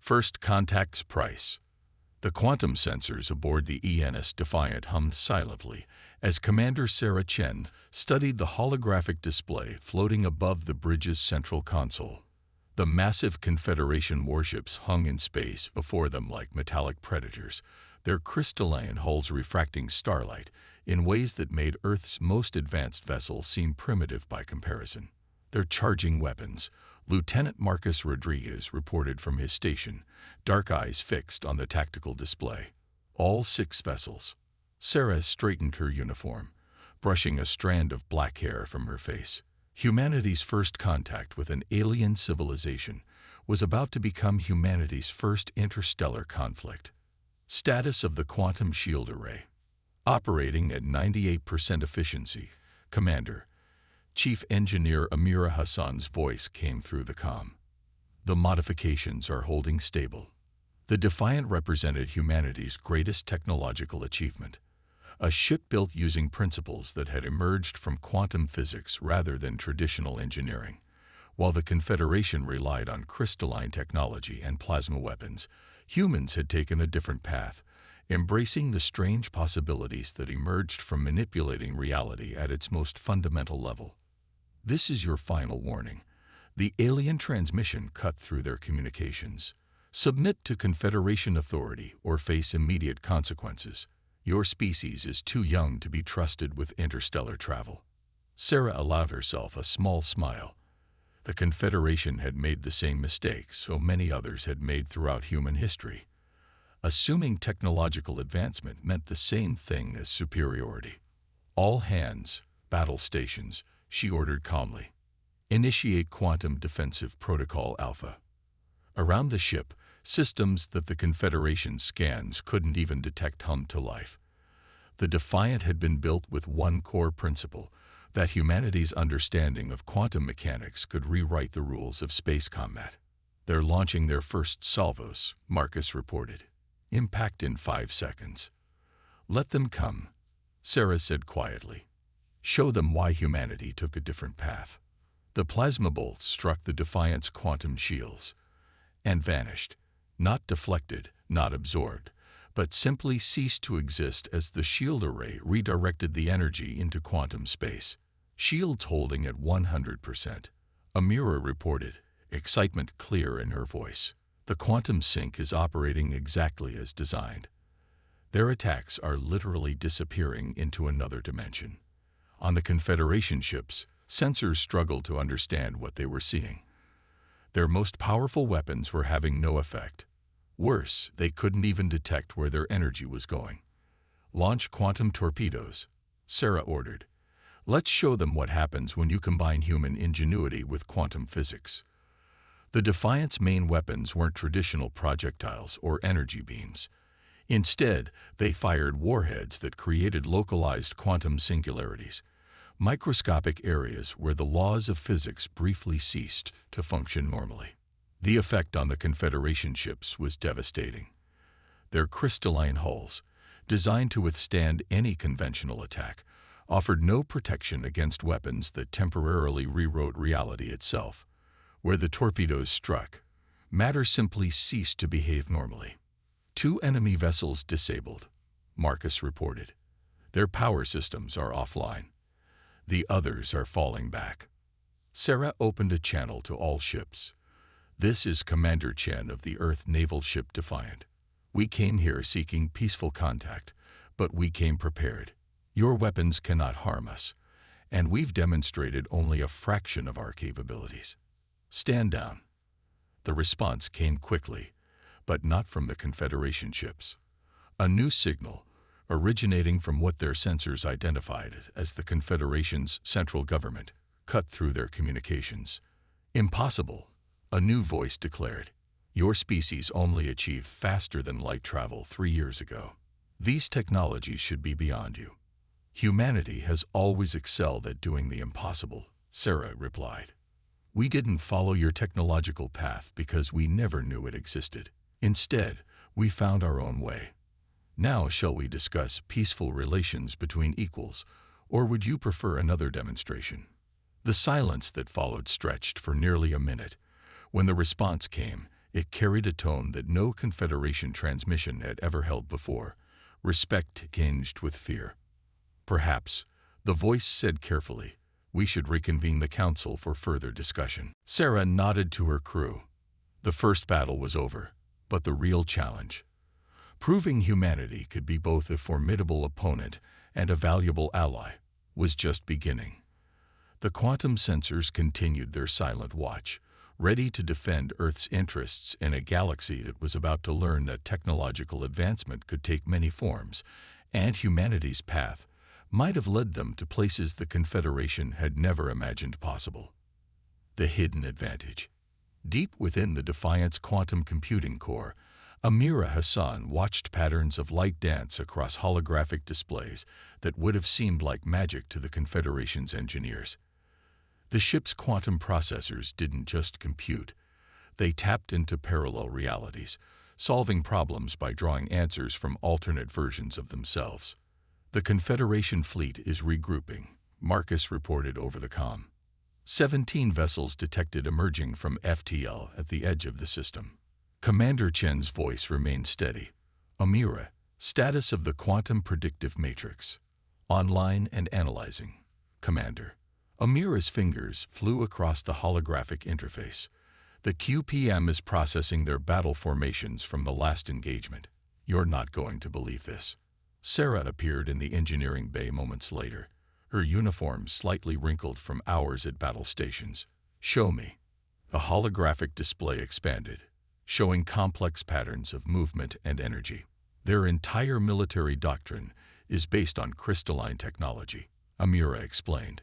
First contact's price. The quantum sensors aboard the ENS Defiant hummed silently as Commander Sarah Chen studied the holographic display floating above the bridge's central console. The massive Confederation warships hung in space before them like metallic predators, their crystalline hulls refracting starlight in ways that made Earth's most advanced vessel seem primitive by comparison. They're charging weapons, Lieutenant Marcus Rodriguez reported from his station, dark eyes fixed on the tactical display. All 6 vessels. Sarah straightened her uniform, brushing a strand of black hair from her face. Humanity's first contact with an alien civilization was about to become humanity's first interstellar conflict. Status of the quantum shield array. Operating at 98% efficiency, Commander. Chief Engineer Amira Hassan's voice came through the comm. The modifications are holding stable. The Defiant represented humanity's greatest technological achievement, a ship built using principles that had emerged from quantum physics rather than traditional engineering. While the Confederation relied on crystalline technology and plasma weapons, humans had taken a different path, embracing the strange possibilities that emerged from manipulating reality at its most fundamental level. This is your final warning. The alien transmission cut through their communications. Submit to Confederation authority or face immediate consequences. Your species is too young to be trusted with interstellar travel. Sarah allowed herself a small smile. The Confederation had made the same mistakes so many others had made throughout human history. Assuming technological advancement meant the same thing as superiority. All hands, battle stations, she ordered calmly. Initiate Quantum Defensive Protocol Alpha. Around the ship, systems that the Confederation's scans couldn't even detect hummed to life. The Defiant had been built with one core principle, that humanity's understanding of quantum mechanics could rewrite the rules of space combat. They're launching their first salvos, Marcus reported. Impact in 5 seconds. Let them come, Sarah said quietly. Show them why humanity took a different path. The plasma bolts struck the Defiant's quantum shields and vanished, not deflected, not absorbed, but simply ceased to exist as the shield array redirected the energy into quantum space. Shields holding at 100%. Amira reported, excitement clear in her voice. The quantum sink is operating exactly as designed. Their attacks are literally disappearing into another dimension. On the Confederation ships, sensors struggled to understand what they were seeing. Their most powerful weapons were having no effect. Worse, they couldn't even detect where their energy was going. Launch quantum torpedoes, Sarah ordered. Let's show them what happens when you combine human ingenuity with quantum physics. The Defiant's main weapons weren't traditional projectiles or energy beams. Instead, they fired warheads that created localized quantum singularities, microscopic areas where the laws of physics briefly ceased to function normally. The effect on the Confederation ships was devastating. Their crystalline hulls, designed to withstand any conventional attack, offered no protection against weapons that temporarily rewrote reality itself. Where the torpedoes struck, matter simply ceased to behave normally. 2 enemy vessels disabled, Marcus reported. Their power systems are offline. The others are falling back. Sarah opened a channel to all ships. This is Commander Chen of the Earth Naval Ship Defiant. We came here seeking peaceful contact, but we came prepared. Your weapons cannot harm us, and we've demonstrated only a fraction of our capabilities. Stand down. The response came quickly, but not from the Confederation ships. A new signal, originating from what their sensors identified as the Confederation's central government, cut through their communications. Impossible, a new voice declared. Your species only achieved faster than light travel 3 years ago. These technologies should be beyond you. Humanity has always excelled at doing the impossible, Sarah replied. We didn't follow your technological path because we never knew it existed. Instead, we found our own way. Now shall we discuss peaceful relations between equals, or would you prefer another demonstration? The silence that followed stretched for nearly a minute. When the response came, It carried a tone that no Confederation transmission had ever held before, respect tinged with fear. "Perhaps," the voice said carefully, "we should reconvene the council for further discussion." Sarah nodded to her crew. The first battle was over, but the real challenge, proving humanity could be both a formidable opponent and a valuable ally, was just beginning. The quantum sensors continued their silent watch, ready to defend Earth's interests in a galaxy that was about to learn that technological advancement could take many forms, and humanity's path might have led them to places the Confederation had never imagined possible. The hidden advantage. Deep within the Defiant's quantum computing core, Amira Hassan watched patterns of light dance across holographic displays that would have seemed like magic to the Confederation's engineers. The ship's quantum processors didn't just compute. They tapped into parallel realities, solving problems by drawing answers from alternate versions of themselves. "The Confederation fleet is regrouping," Marcus reported over the comm. 17 vessels detected emerging from FTL at the edge of the system. Commander Chen's voice remained steady. "Amira, status of the quantum predictive matrix. Online and analyzing. Commander." Amira's fingers flew across the holographic interface. "The QPM is processing their battle formations from the last engagement. You're not going to believe this." Sarah appeared in the engineering bay moments later, her uniform slightly wrinkled from hours at battle stations. "Show me." The holographic display expanded, showing complex patterns of movement and energy. "Their entire military doctrine is based on crystalline technology," Amira explained.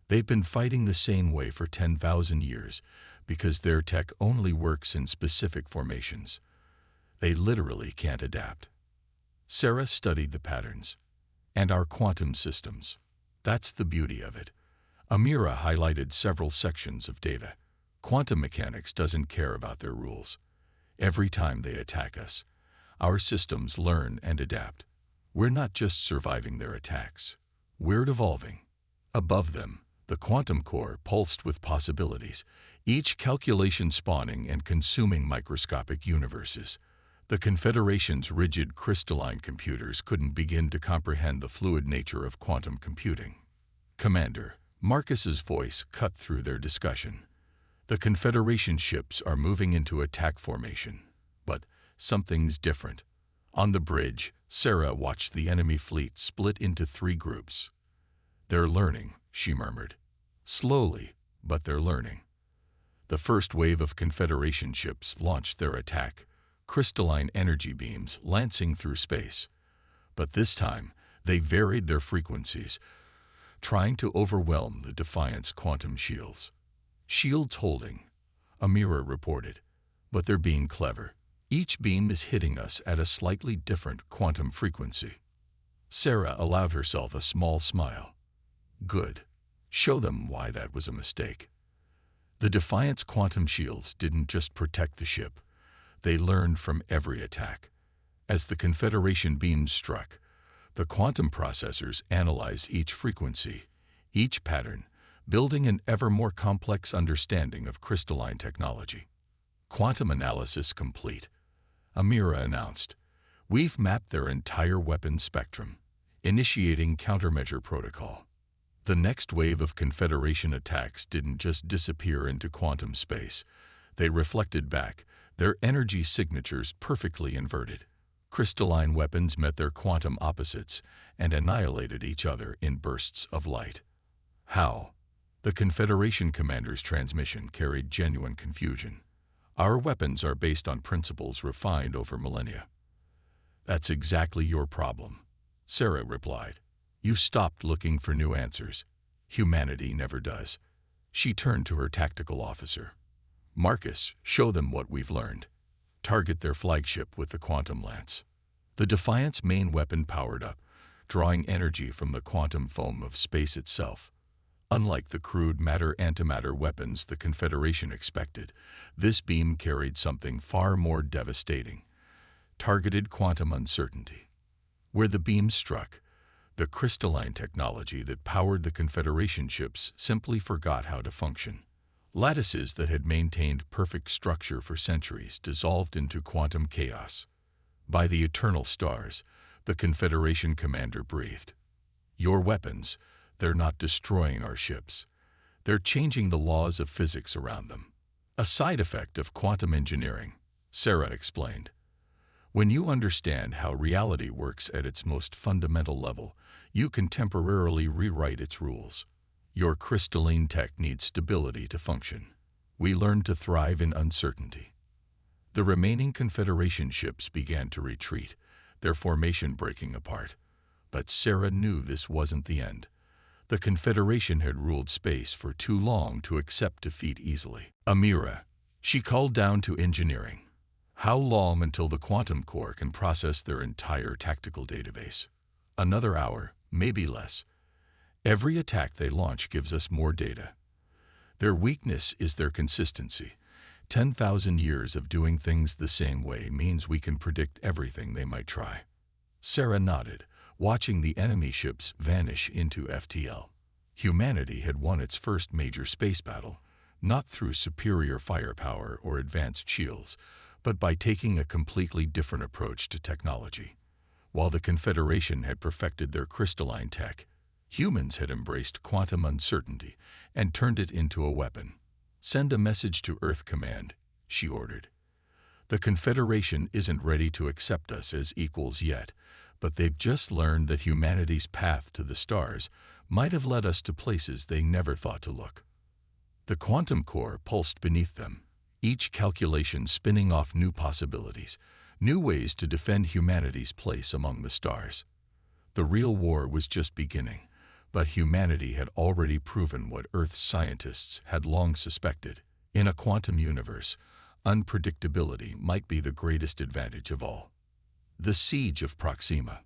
"They've been fighting the same way for 10,000 years because their tech only works in specific formations. They literally can't adapt." Sarah studied the patterns. "And our quantum systems. That's the beauty of it." Amira highlighted several sections of data. "Quantum mechanics doesn't care about their rules. Every time they attack us, our systems learn and adapt. We're not just surviving their attacks. We're evolving." Above them, the quantum core pulsed with possibilities, each calculation spawning and consuming microscopic universes. The Confederation's rigid crystalline computers couldn't begin to comprehend the fluid nature of quantum computing. "Commander," Marcus's voice cut through their discussion. "The Confederation ships are moving into attack formation, but something's different." On the bridge, Sarah watched the enemy fleet split into 3 groups. "They're learning," she murmured. "Slowly, but they're learning." The first wave of Confederation ships launched their attack, crystalline energy beams lancing through space. But this time, they varied their frequencies, trying to overwhelm the Defiant's quantum shields. "Shields holding," Amira reported, "but they're being clever. Each beam is hitting us at a slightly different quantum frequency." Sarah allowed herself a small smile. "Good. Show them why that was a mistake." The Defiant's quantum shields didn't just protect the ship. They learned from every attack. As the Confederation beams struck, the quantum processors analyzed each frequency, each pattern, building an ever more complex understanding of crystalline technology. "Quantum analysis complete," Amira announced. "We've mapped their entire weapon spectrum, initiating countermeasure protocol." The next wave of Confederation attacks didn't just disappear into quantum space. They reflected back, their energy signatures perfectly inverted. Crystalline weapons met their quantum opposites and annihilated each other in bursts of light. "How?" The Confederation commander's transmission carried genuine confusion. "Our weapons are based on principles refined over millennia." "That's exactly your problem," Sarah replied. "You stopped looking for new answers. Humanity never does." She turned to her tactical officer. "Marcus, show them what we've learned. Target their flagship with the quantum lance." The Defiant's main weapon powered up, drawing energy from the quantum foam of space itself. Unlike the crude matter-antimatter weapons the Confederation expected, this beam carried something far more devastating: targeted quantum uncertainty. Where the beam struck, the crystalline technology that powered the Confederation ships simply forgot how to function. Lattices that had maintained perfect structure for centuries dissolved into quantum chaos. By the eternal stars, the Confederation commander breathed. Your weapons, they're not destroying our ships. They're changing the laws of physics around them. A side effect of quantum engineering, Sarah explained. When you understand how reality works at its most fundamental level, you can temporarily rewrite its rules. Your crystalline tech needs stability to function. We learned to thrive in uncertainty. The remaining Confederation ships began to retreat, their formation breaking apart. But Sarah knew this wasn't the end. The Confederation had ruled space for too long to accept defeat easily. Amira, she called down to engineering. How long until the quantum core can process their entire tactical database? Another hour, maybe less. Every attack they launch gives us more data. Their weakness is their consistency. 10,000 years of doing things the same way means we can predict everything they might try. Sarah nodded, watching the enemy ships vanish into FTL. Humanity had won its first major space battle, not through superior firepower or advanced shields, but by taking a completely different approach to technology. While the Confederation had perfected their crystalline tech, humans had embraced quantum uncertainty and turned it into a weapon. Send a message to Earth Command, she ordered. The Confederation isn't ready to accept us as equals yet, but they've just learned that humanity's path to the stars might have led us to places they never thought to look. The quantum core pulsed beneath them, each calculation spinning off new possibilities, new ways to defend humanity's place among the stars. The real war was just beginning, but humanity had already proven what Earth's scientists had long suspected. In a quantum universe, unpredictability might be the greatest advantage of all. The Siege of Proxima.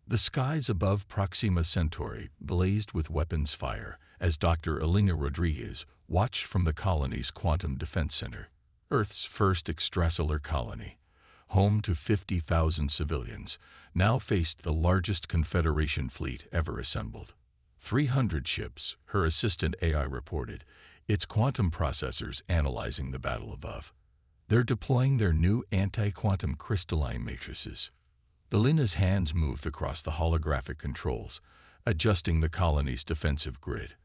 The skies above Proxima Centauri blazed with weapons fire as Dr. Elena Rodriguez watched from the colony's Quantum Defense Center, Earth's first extrasolar colony, home to 50,000 civilians, now faced the largest Confederation fleet ever assembled. 300 ships, her assistant AI reported, its quantum processors analyzing the battle above. They're deploying their new anti-quantum crystalline matrices. Elena's hands moved across the holographic controls, adjusting the colony's defensive grid.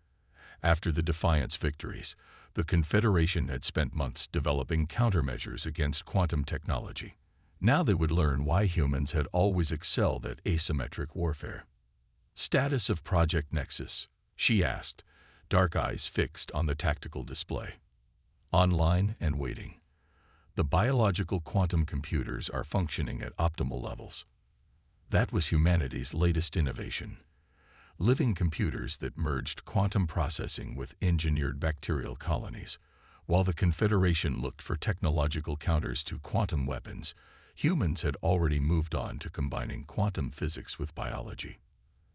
After the Defiance victories, the Confederation had spent months developing countermeasures against quantum technology. Now they would learn why humans had always excelled at asymmetric warfare. Status of Project Nexus, she asked, dark eyes fixed on the tactical display. Online and waiting. The biological quantum computers are functioning at optimal levels. That was humanity's latest innovation. Living computers that merged quantum processing with engineered bacterial colonies. While the Confederation looked for technological counters to quantum weapons, humans had already moved on to combining quantum physics with biology.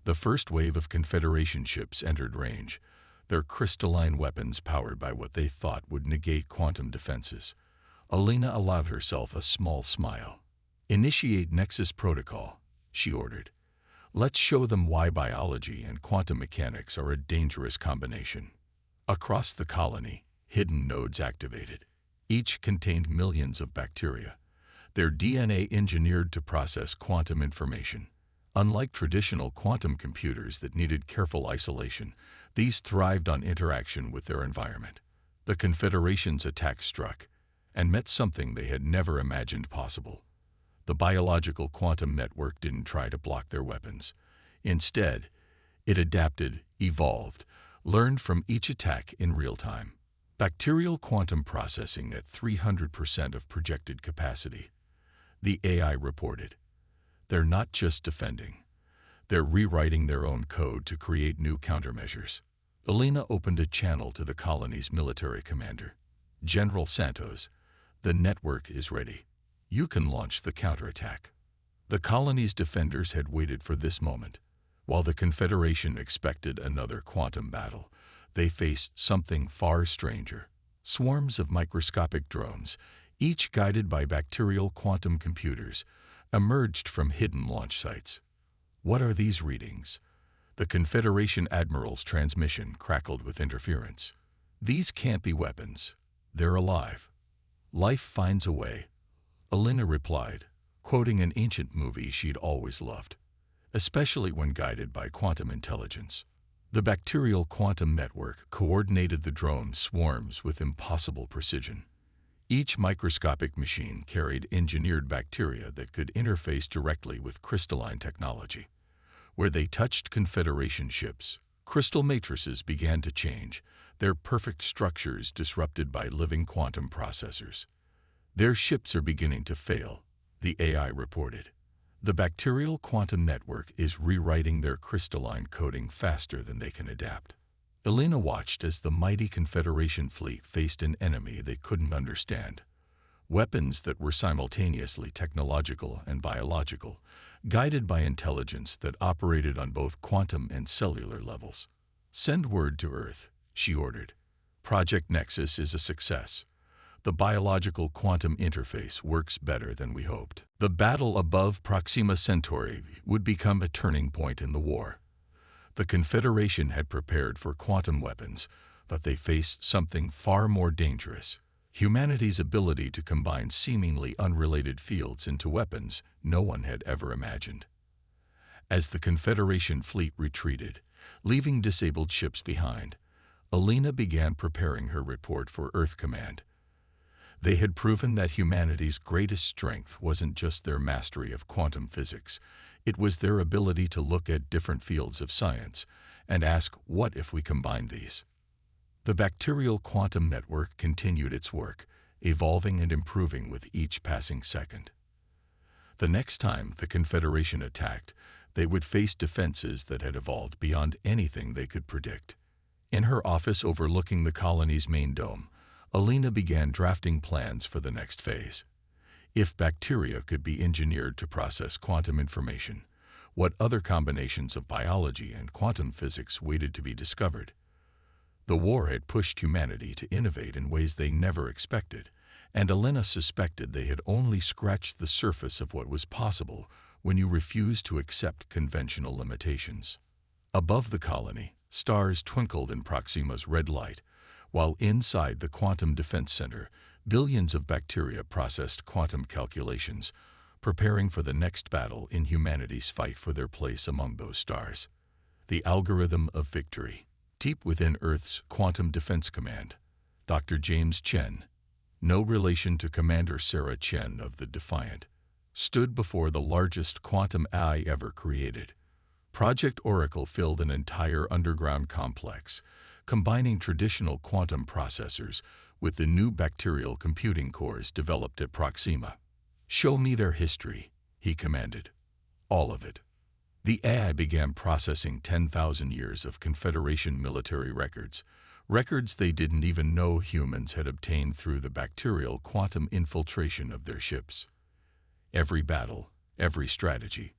The first wave of Confederation ships entered range, their crystalline weapons powered by what they thought would negate quantum defenses. Elena allowed herself a small smile. Initiate Nexus Protocol, she ordered. Let's show them why biology and quantum mechanics are a dangerous combination. Across the colony, hidden nodes activated. Each contained millions of bacteria, their DNA engineered to process quantum information. Unlike traditional quantum computers that needed careful isolation, these thrived on interaction with their environment. The Confederation's attack struck, and met something they had never imagined possible. The biological quantum network didn't try to block their weapons. Instead, it adapted, evolved, learned from each attack in real time. Bacterial quantum processing at 300% of projected capacity. The AI reported. They're not just defending. They're rewriting their own code to create new countermeasures. Elena opened a channel to the colony's military commander. General Santos, the network is ready. You can launch the counterattack. The colony's defenders had waited for this moment. While the Confederation expected another quantum battle, they faced something far stranger. Swarms of microscopic drones, each guided by bacterial quantum computers, emerged from hidden launch sites. What are these readings? The Confederation Admiral's transmission crackled with interference. These can't be weapons. They're alive. Life finds a way, Alina replied, quoting an ancient movie she'd always loved, especially when guided by quantum intelligence. The bacterial quantum network coordinated the drone swarms with impossible precision. Each microscopic machine carried engineered bacteria that could interface directly with crystalline technology. Where they touched Confederation ships, crystal matrices began to change, their perfect structures disrupted by living quantum processors. Their ships are beginning to fail, the AI reported. The bacterial quantum network is rewriting their crystalline coding faster than they can adapt. Alina watched as the mighty Confederation fleet faced an enemy they couldn't understand. Weapons that were simultaneously technological and biological, guided by intelligence that operated on both quantum and cellular levels. "Send word to Earth," she ordered. "Project Nexus is a success. The biological quantum interface works better than we hoped." The battle above Proxima Centauri would become a turning point in the war. The Confederation had prepared for quantum weapons, but they faced something far more dangerous: humanity's ability to combine seemingly unrelated fields into weapons no one had ever imagined. As the Confederation fleet retreated, leaving disabled ships behind, Alina began preparing her report for Earth Command. They had proven that humanity's greatest strength wasn't just their mastery of quantum physics, it was their ability to look at different fields of science and ask, what if we combine these? The bacterial quantum network continued its work, evolving and improving with each passing second. The next time the Confederation attacked, they would face defenses that had evolved beyond anything they could predict. In her office overlooking the colony's main dome, Alina began drafting plans for the next phase. If bacteria could be engineered to process quantum information, what other combinations of biology and quantum physics waited to be discovered? The war had pushed humanity to innovate in ways they never expected, and Alina suspected they had only scratched the surface of what was possible when you refused to accept conventional limitations. Above the colony, stars twinkled in Proxima's red light, while inside the Quantum Defense Center, billions of bacteria processed quantum calculations, preparing for the next battle in humanity's fight for their place among those stars. The algorithm of victory. Deep within Earth's Quantum Defense Command, Dr. James Chen, no relation to Commander Sarah Chen of the Defiant, stood before the largest quantum AI ever created. Project Oracle filled an entire underground complex, combining traditional quantum processors with the new bacterial computing cores developed at Proxima. "Show me their history," he commanded. "All of it." The AI began processing 10,000 years of Confederation military records, records they didn't even know humans had obtained through the bacterial quantum infiltration of their ships. Every battle, every strategy,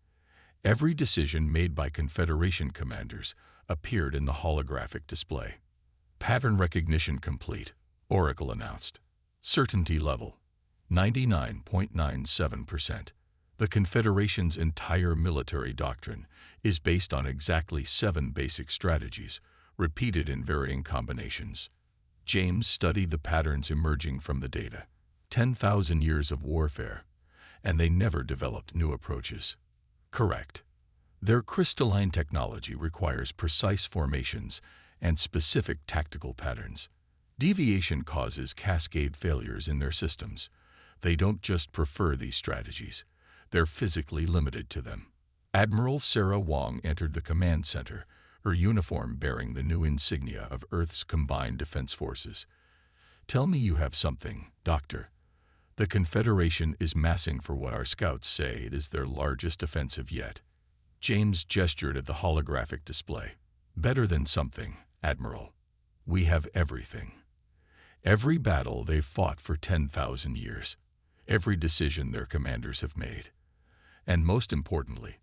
every decision made by Confederation commanders appeared in the holographic display. "Pattern recognition complete," Oracle announced. "Certainty level, 99.97%. The Confederation's entire military doctrine is based on exactly 7 basic strategies, repeated in varying combinations." James studied the patterns emerging from the data. 10,000 years of warfare, and they never developed new approaches. Correct. Their crystalline technology requires precise formations and specific tactical patterns. Deviation causes cascade failures in their systems. They don't just prefer these strategies, they're physically limited to them. Admiral Sarah Wong entered the command center, her uniform bearing the new insignia of Earth's combined defense forces. "Tell me you have something, Doctor." "The Confederation is massing for what our scouts say it is their largest offensive yet." James gestured at the holographic display. "Better than something, Admiral. We have everything. Every battle they've fought for 10,000 years. Every decision their commanders have made. And most importantly,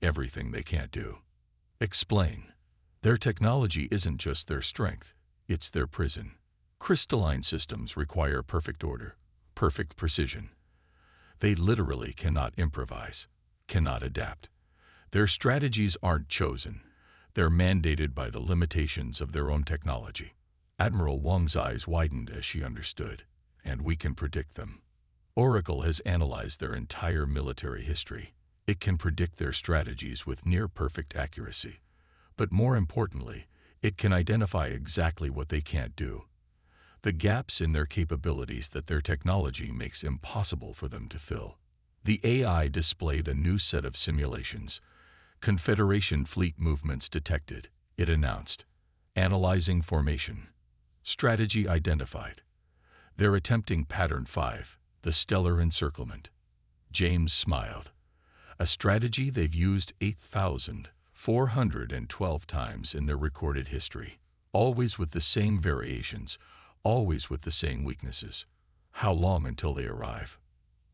everything they can't do." "Explain." "Their technology isn't just their strength, it's their prison. Crystalline systems require perfect order, perfect precision. They literally cannot improvise, cannot adapt. Their strategies aren't chosen, they're mandated by the limitations of their own technology." Admiral Wong's eyes widened as she understood. And we can predict them. Oracle has analyzed their entire military history. It can predict their strategies with near-perfect accuracy. But more importantly, it can identify exactly what they can't do. The gaps in their capabilities that their technology makes impossible for them to fill. The AI displayed a new set of simulations. Confederation fleet movements detected, it announced. Analyzing formation. Strategy identified. They're attempting Pattern 5, the stellar encirclement. James smiled. A strategy they've used 8,412 times in their recorded history. Always with the same variations, always with the same weaknesses. How long until they arrive?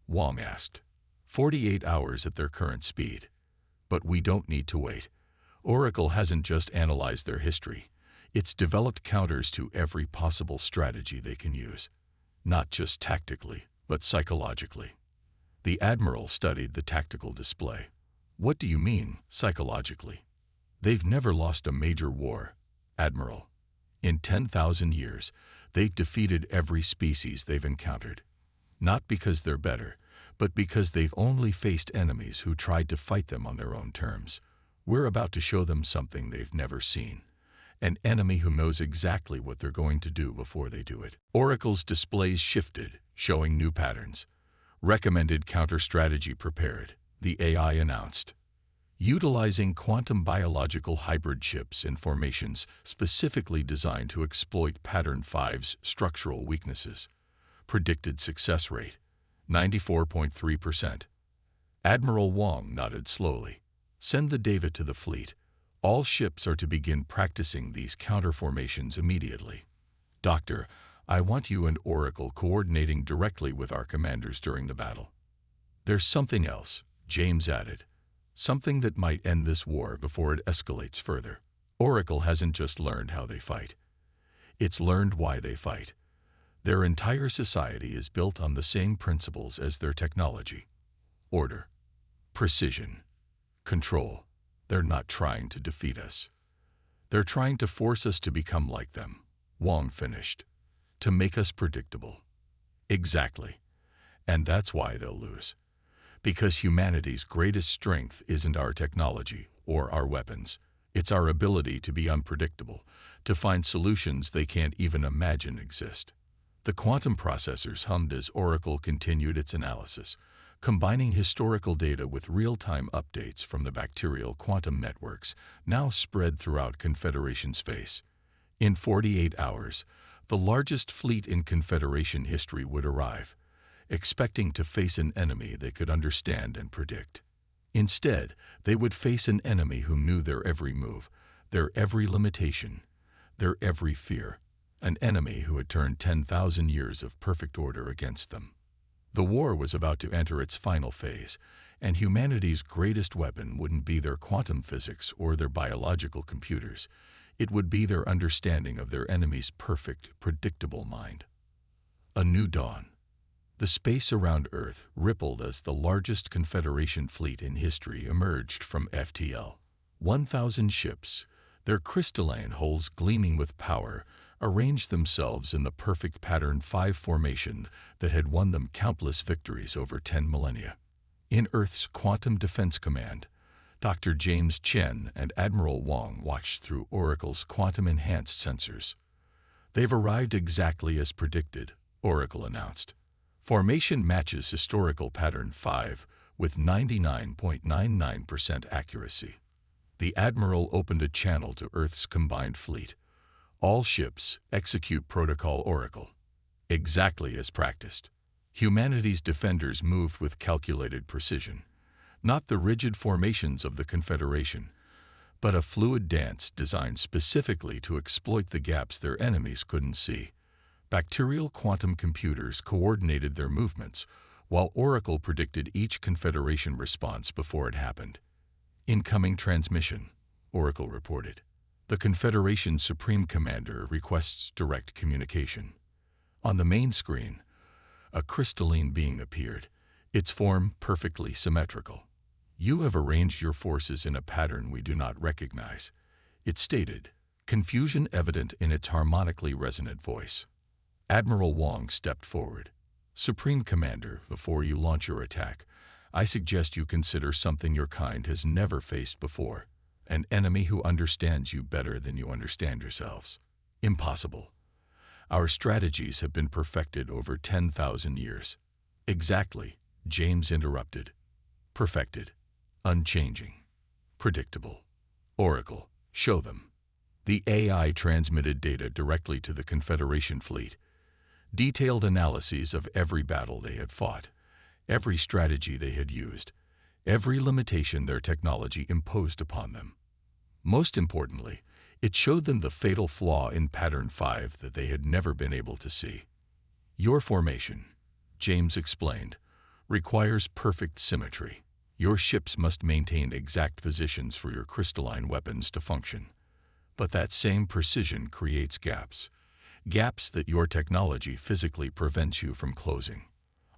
Wong asked. 48 hours at their current speed. But we don't need to wait. Oracle hasn't just analyzed their history. It's developed counters to every possible strategy they can use. Not just tactically, but psychologically. The Admiral studied the tactical display. What do you mean, psychologically? They've never lost a major war, Admiral. In 10,000 years, they've defeated every species they've encountered. Not because they're better, but because they've only faced enemies who tried to fight them on their own terms. We're about to show them something they've never seen. An enemy who knows exactly what they're going to do before they do it. Oracle's displays shifted, showing new patterns. Recommended counter-strategy prepared, the AI announced. Utilizing quantum biological hybrid chips and formations specifically designed to exploit Pattern 5's structural weaknesses. Predicted success rate, 94.3%. Admiral Wong nodded slowly. Send the data to the fleet. All ships are to begin practicing these counter formations immediately. Doctor, I want you and Oracle coordinating directly with our commanders during the battle. There's something else, James added. Something that might end this war before it escalates further. Oracle hasn't just learned how they fight. It's learned why they fight. Their entire society is built on the same principles as their technology. Order, precision, control. They're not trying to defeat us. They're trying to force us to become like them, Wong finished. To make us predictable. Exactly. And that's why they'll lose. Because humanity's greatest strength isn't our technology or our weapons. It's our ability to be unpredictable, to find solutions they can't even imagine exist. The quantum processors hummed as Oracle continued its analysis, combining historical data with real-time updates from the bacterial quantum networks now spread throughout Confederation space. In 48 hours, the largest fleet in Confederation history would arrive, expecting to face an enemy they could understand and predict. Instead, they would face an enemy who knew their every move, their every limitation, their every fear, an enemy who had turned 10,000 years of perfect order against them. The war was about to enter its final phase, and humanity's greatest weapon wouldn't be their quantum physics or their biological computers. It would be their understanding of their enemy's perfect, predictable mind. A new dawn. The space around Earth rippled as the largest Confederation fleet in history emerged from FTL. 1,000 ships, their crystalline hulls gleaming with power, arranged themselves in the perfect Pattern 5 formation that had won them countless victories over 10 millennia. In Earth's Quantum Defense Command, Dr. James Chen and Admiral Wong watched through Oracle's quantum-enhanced sensors. They've arrived exactly as predicted, Oracle announced. Formation matches historical Pattern 5 with 99.99% accuracy. The Admiral opened a channel to Earth's combined fleet. All ships execute Protocol Oracle. Exactly as practiced. Humanity's defenders moved with calculated precision. Not the rigid formations of the Confederation, but a fluid dance designed specifically to exploit the gaps their enemies couldn't see. Bacterial quantum computers coordinated their movements, while Oracle predicted each Confederation response before it happened. Incoming transmission, Oracle reported. The Confederation's Supreme Commander requests direct communication. On the main screen, a crystalline being appeared, its form perfectly symmetrical. You have arranged your forces in a pattern we do not recognize, it stated, confusion evident in its harmonically resonant voice. Admiral Wong stepped forward. "Supreme Commander, before you launch your attack, I suggest you consider something your kind has never faced before. An enemy who understands you better than you understand yourselves. Impossible. Our strategies have been perfected over 10,000 years." "Exactly," James interrupted. "Perfected. Unchanging. Predictable. Oracle, show them." The AI transmitted data directly to the Confederation fleet. Detailed analyses of every battle they had fought, every strategy they had used, every limitation their technology imposed upon them. Most importantly, it showed them the fatal flaw in Pattern 5 that they had never been able to see. "Your formation," James explained, "requires perfect symmetry. Your ships must maintain exact positions for your crystalline weapons to function. But that same precision creates gaps. Gaps that your technology physically prevents you from closing.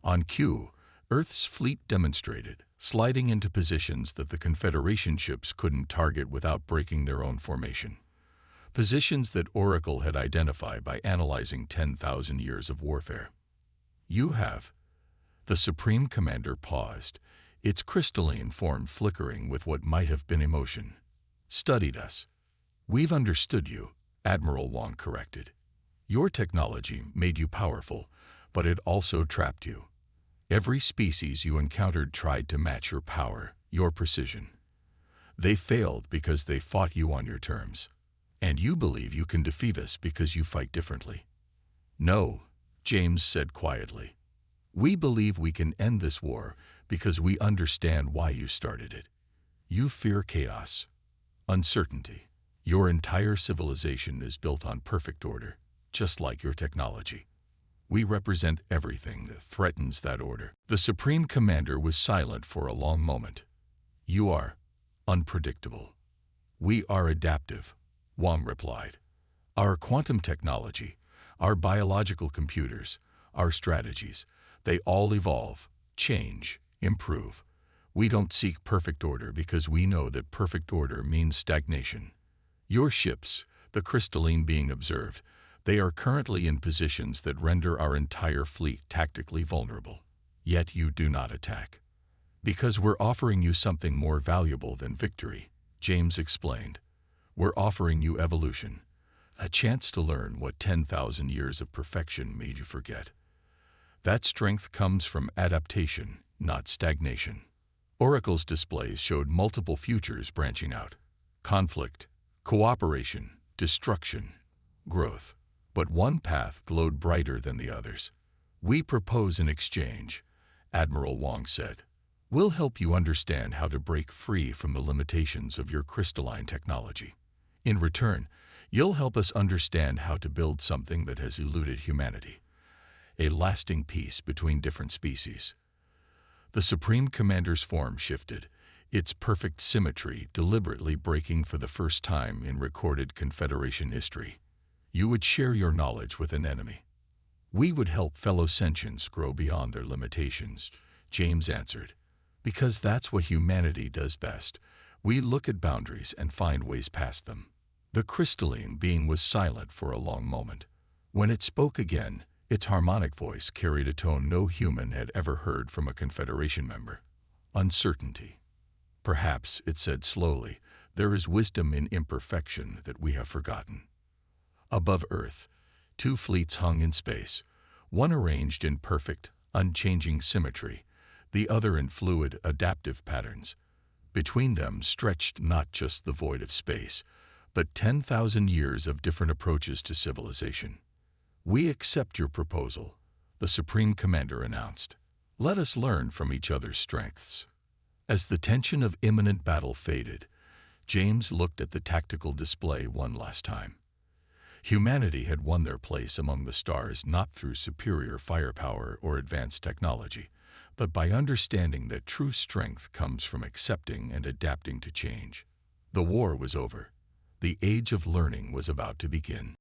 On cue, Earth's fleet demonstrated, sliding into positions that the Confederation ships couldn't target without breaking their own formation. Positions that Oracle had identified by analyzing 10,000 years of warfare. You have." The Supreme Commander paused, its crystalline form flickering with what might have been emotion. "Studied us." "We've understood you," Admiral Wong corrected. "Your technology made you powerful, but it also trapped you. Every species you encountered tried to match your power, your precision. They failed because they fought you on your terms. And you believe you can defeat us because you fight differently." "No," James said quietly. "We believe we can end this war because we understand why you started it. You fear chaos, uncertainty. Your entire civilization is built on perfect order, just like your technology. We represent everything that threatens that order." The Supreme Commander was silent for a long moment. "You are unpredictable. We are adaptive," Wong replied. "Our quantum technology, our biological computers, our strategies, they all evolve, change, improve. We don't seek perfect order because we know that perfect order means stagnation. Your ships, the crystalline being observed, they are currently in positions that render our entire fleet tactically vulnerable. Yet you do not attack. Because we're offering you something more valuable than victory," James explained. "We're offering you evolution, a chance to learn what 10,000 years of perfection made you forget. That strength comes from adaptation, not stagnation." Oracle's displays showed multiple futures branching out. Conflict, cooperation, destruction, growth. But one path glowed brighter than the others. "We propose an exchange," Admiral Wong said. "We'll help you understand how to break free from the limitations of your crystalline technology. In return, you'll help us understand how to build something that has eluded humanity. A lasting peace between different species." The Supreme Commander's form shifted, its perfect symmetry deliberately breaking for the first time in recorded Confederation history. "You would share your knowledge with an enemy. We would help fellow sentients grow beyond their limitations," James answered. "Because that's what humanity does best. We look at boundaries and find ways past them." The crystalline being was silent for a long moment. When it spoke again, its harmonic voice carried a tone no human had ever heard from a Confederation member. "Uncertainty. Perhaps," it said slowly, "there is wisdom in imperfection that we have forgotten." Above Earth, two fleets hung in space, one arranged in perfect, unchanging symmetry, the other in fluid, adaptive patterns. Between them stretched not just the void of space, but 10,000 years of different approaches to civilization. "We accept your proposal," the Supreme Commander announced. "Let us learn from each other's strengths." As the tension of imminent battle faded, James looked at the tactical display one last time. Humanity had won their place among the stars not through superior firepower or advanced technology, but by understanding that true strength comes from accepting and adapting to change. The war was over. The age of learning was about to begin.